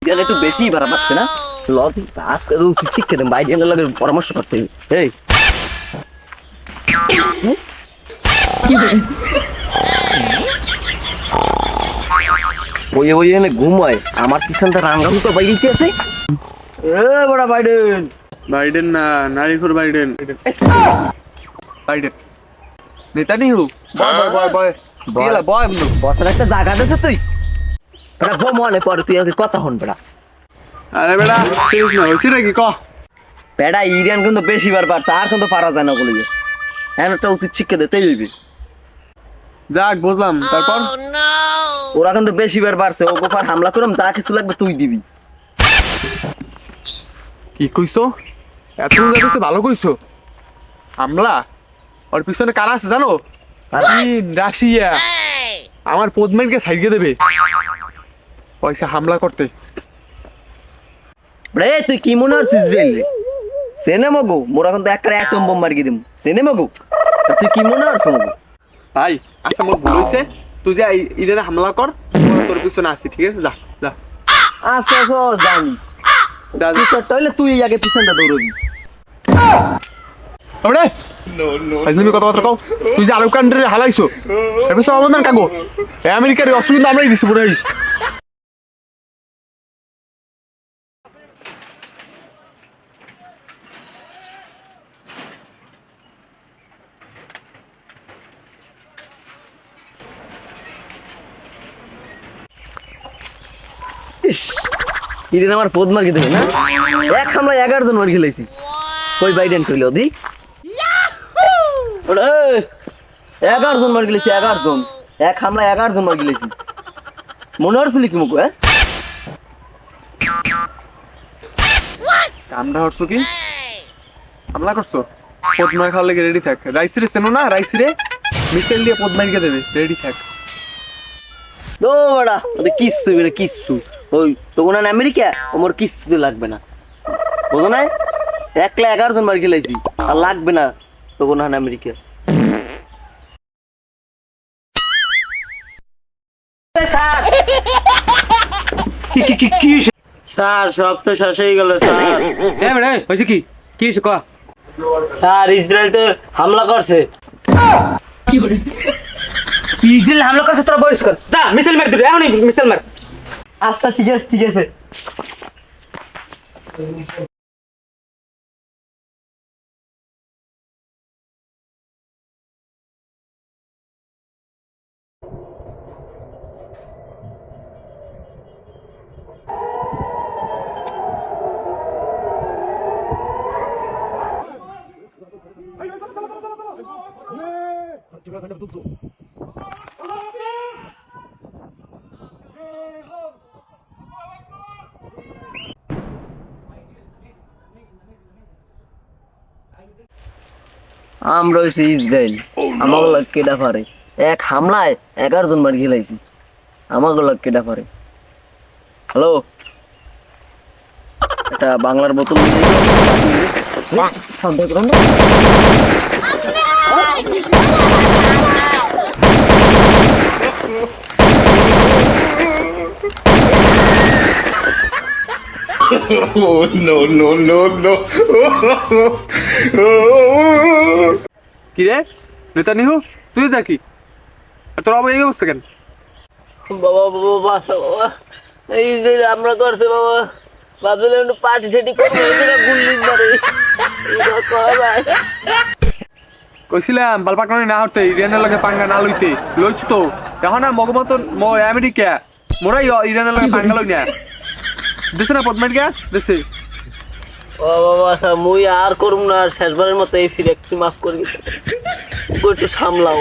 এটা একটু বেশি ভাড়া পাচ্ছে না লব আজকে উচিত শিক্ষা দেন বাইডেনের লগে পরামর্শ করতে হবে এই বইয়ে বইয়ে এনে ঘুমায় আমার পিছনটা রাঙ্গাম তো বাইরে আছে এ বড় বাইডেন বাইডেন না নারীখোর বাইডেন বাইডেন নেতানিয়াহু বয় বয় বয় বয় বয় বয় বছর একটা জায়গা দিয়েছে তুই বেটা বো মনে পরে তুই আগে কথা হন বেটা আরে বেটা ঠিক না হইছে নাকি ক বেটা ইরান কিন্তু বেশি বার পারছে আর কিন্তু পারা যায় না বলে যে এমন একটা উচিত শিক্ষা দিতেই হইবে যাক বুঝলাম তারপর ওরা কিন্তু বেশি বার পারছে ও গোপার হামলা করলাম যা কিছু লাগবে তুই দিবি কি কইছো এত যাচ্ছে ভালো কইছো হামলা ওর পিছনে কারা আছে জানো চীন রাশিয়া আমার পদ্মেরকে সাইডে দেবে পয়সা হামলা করতে রে তুই কি মনে হচ্ছিস রে সেনে মগো মোরা কিন্তু একটা অ্যাটম বোম মারি দিম সেনে মগো তুই কি মনে হচ্ছ মগো ভাই আচ্ছা মোর ভুল হইছে তুই যা ইরানে হামলা কর তোর পিছনে আসি ঠিক আছে যা যা আচ্ছা আচ্ছা জানি যা পিছনটা হইলে তুই আগে পিছনটা দৌড়বি ওরে তুমি কথাবার্তা কও তুই যে আরব কান্ট্রি হালাইছো এর সব অবদান কাগো আমেরিকার অস্ত্র কিন্তু আমরাই দিছি পুরো ইস ইরেন আমার পদ মার্কে দেবে না এক হামলা 11 জন মার খেলাইছি কই বাইডেন কইলো দি ওরে 11 জন মার খেলাইছি 11 জন এক হামলা 11 জন মার খেলাইছি মনে হচ্ছিল কি মুকু কামটা হচ্ছে কি হামলা করছো পদ্মার খাওয়ার লেগে রেডি থাক রাইস রে চেনো না রাইস রে মিসাইল দিয়ে পদ্মারকে দেবে রেডি থাক দো বড়া ওদের কিচ্ছু বেরে কিচ্ছু ওই তখন আমেরিকা ওমর কিচ্ছু লাগবে না বুঝো না একলা 11 জন মার খেলাইছি আর লাগবে না তখন আমেরিকা স্যার সব তো শেষ হয়ে গেল স্যার হয়েছে কি কি হয়েছে ক স্যার ইসরায়েল তো হামলা করছে ইসরায়েল হামলা করছে তোরা বয়স কর দা মিসাইল মার দিলে এখনই মিসাইল মার আচ্ছা ঠিক আছে ঠিক আছে আমরা হইছি ইসরায়েল আমার লোক কেডা পারে এক হামলায় 11 জন মার খেলাইছি আমার লোক কেডা পারে হ্যালো এটা বাংলার বোতল Oh, no, no, no, no. কি রে নেতানিয়াহু তুই যা কি আর তোর আবার এই অবস্থা কেন বাবা বাবা বাসা বাবা ইসরায়েল হামলা করছে বাবা ভাবছিলাম একটু পার্টি ঠাটি করবো গুল্লি মারে কইছিলাম বালপাকনি না হতে ইরানের লগে পাঙ্গা না লইতে লইছ তো এখন না মগমত আমেরিকা মোরাই ইরানের লগে পাঙ্গা লই না দেশে না পদ্মার গা দেশে ও বাবা মুই আর করুম না শেষবারের মতো এই ফিরে একটু মাফ করি একটু সামলাও